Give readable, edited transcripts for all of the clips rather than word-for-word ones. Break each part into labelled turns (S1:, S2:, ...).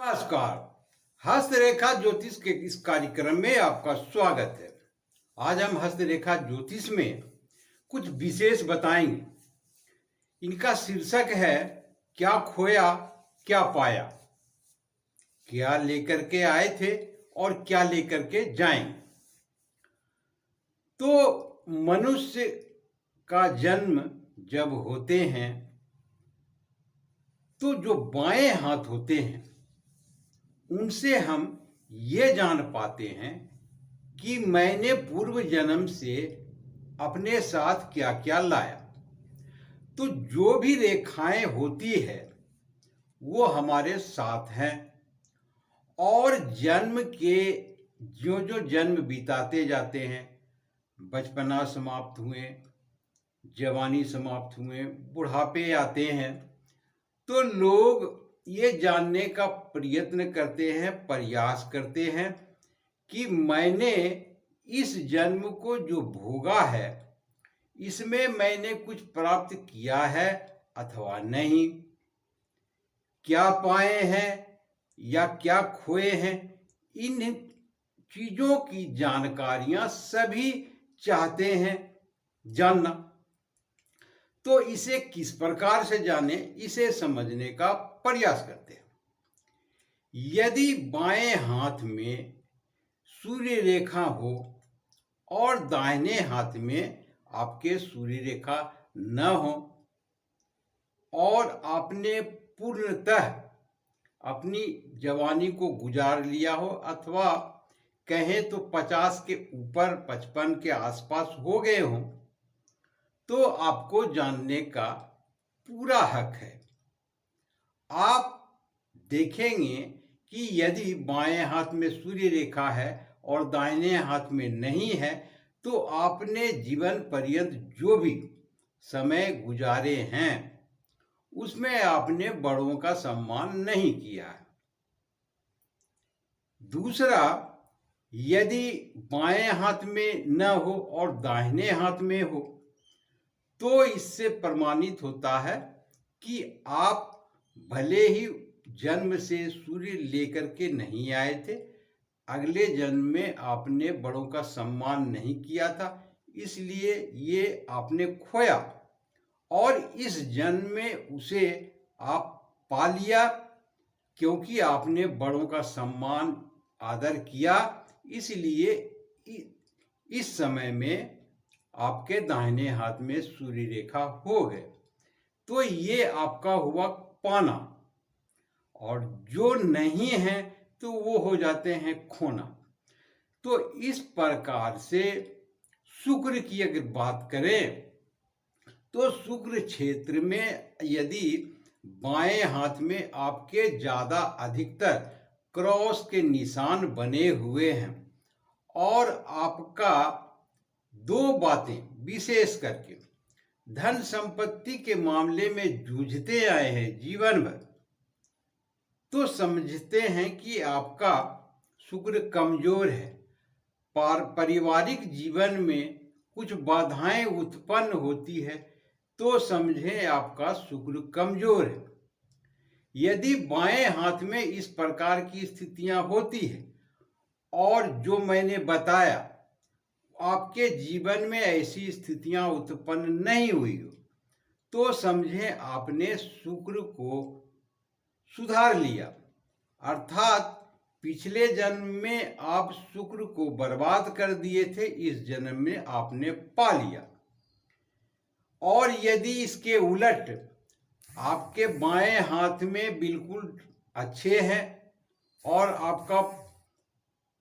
S1: नमस्कार। हस्तरेखा ज्योतिष के इस कार्यक्रम में आपका स्वागत है। आज हम हस्तरेखा ज्योतिष में कुछ विशेष बताएंगे। इनका शीर्षक है क्या खोया क्या पाया, क्या लेकर के आए थे और क्या लेकर के जाएंगे। तो मनुष्य का जन्म जब होते हैं तो जो बाएं हाथ होते हैं उनसे हम ये जान पाते हैं कि मैंने पूर्व जन्म से अपने साथ क्या क्या लाया। तो जो भी रेखाएं होती है वो हमारे साथ हैं और जन्म के जो जो जन्म बिताते जाते हैं, बचपना समाप्त हुए, जवानी समाप्त हुए, बुढ़ापे आते हैं, तो लोग ये जानने का प्रयत्न करते हैं, प्रयास करते हैं कि मैंने इस जन्म को जो भोगा है इसमें मैंने कुछ प्राप्त किया है अथवा नहीं, क्या पाए हैं या क्या खोए हैं। इन चीजों की जानकारियां सभी चाहते हैं जानना। तो इसे किस प्रकार से जाने, इसे समझने का प्रयास करते हैं। यदि बाएं हाथ में सूर्य रेखा हो और दाहिने हाथ में आपके सूर्य रेखा न हो और आपने पूर्णतः अपनी जवानी को गुजार लिया हो अथवा कहें तो 50 के ऊपर 55 के आसपास हो गए हों, तो आपको जानने का पूरा हक है। आप देखेंगे कि यदि बाएं हाथ में सूर्य रेखा है और दाहिने हाथ में नहीं है तो आपने जीवन पर्यंत जो भी समय गुजारे हैं उसमें आपने बड़ों का सम्मान नहीं किया है। दूसरा, यदि बाएं हाथ में न हो और दाहिने हाथ में हो तो इससे प्रमाणित होता है कि आप भले ही जन्म से सूर्य लेकर के नहीं आए थे, अगले जन्म में आपने बड़ों का सम्मान नहीं किया था, इसलिए ये आपने खोया और इस जन्म में उसे आप पा लिया क्योंकि आपने बड़ों का सम्मान आदर किया। इसलिए इस समय में आपके दाहिने हाथ में सूर्य रेखा हो गए, तो ये आपका हुआ पाना। और जो नहीं है तो वो हो जाते हैं खोना। तो इस प्रकार से शुक्र की अगर बात करें तो शुक्र क्षेत्र में यदि बाएं हाथ में आपके ज्यादा अधिकतर क्रॉस के निशान बने हुए हैं और आपका दो बातें विशेष करके धन संपत्ति के मामले में जूझते आए हैं जीवन भर, तो समझते हैं कि आपका शुक्र कमजोर है। पारिवारिक जीवन में कुछ बाधाएं उत्पन्न होती है तो समझें आपका शुक्र कमजोर है। यदि बाएं हाथ में इस प्रकार की स्थितियां होती है और जो मैंने बताया आपके जीवन में ऐसी स्थितियां उत्पन्न नहीं हुई हो तो समझें आपने शुक्र को सुधार लिया, अर्थात पिछले जन्म में आप शुक्र को बर्बाद कर दिए थे, इस जन्म में आपने पा लिया। और यदि इसके उलट आपके बाएं हाथ में बिल्कुल अच्छे हैं और आपका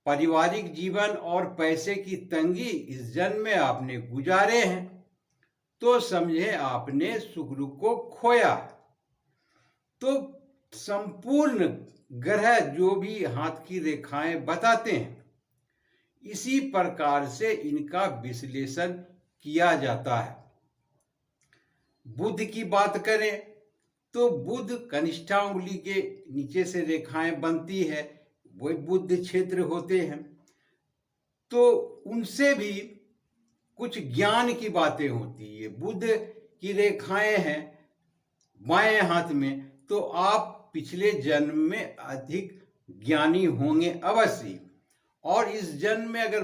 S1: पारिवारिक जीवन और पैसे की तंगी इस जन्म में आपने गुजारे हैं, तो समझे आपने शुक्र को खोया। तो संपूर्ण ग्रह जो भी हाथ की रेखाएं बताते हैं इसी प्रकार से इनका विश्लेषण किया जाता है। बुध की बात करें तो बुध कनिष्ठा उंगली के नीचे से रेखाएं बनती है, वो बुध क्षेत्र होते हैं, तो उनसे भी कुछ ज्ञान की बातें होती है। बुध की रेखाएं हैं बाएं हाथ में तो आप पिछले जन्म में अधिक ज्ञानी होंगे अवश्य, और इस जन्म में अगर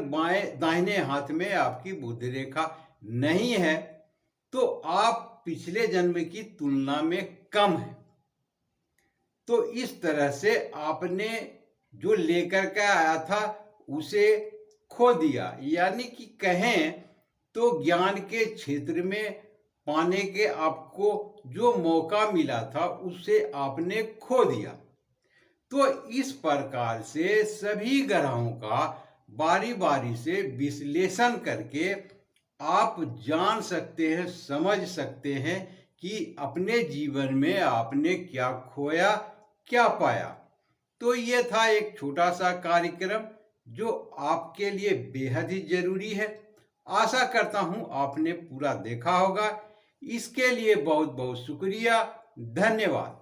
S1: दाहिने हाथ में आपकी बुद्धि रेखा नहीं है तो आप पिछले जन्म की तुलना में कम है। तो इस तरह से आपने जो लेकर के आया था उसे खो दिया, यानी कि कहें तो ज्ञान के क्षेत्र में पाने के आपको जो मौका मिला था उसे आपने खो दिया। तो इस प्रकार से सभी ग्रहों का बारी बारी से विश्लेषण करके आप जान सकते हैं, समझ सकते हैं कि अपने जीवन में आपने क्या खोया, क्या पाया। तो ये था एक छोटा सा कार्यक्रम जो आपके लिए बेहद ही जरूरी है। आशा करता हूं आपने पूरा देखा होगा। इसके लिए बहुत बहुत शुक्रिया, धन्यवाद।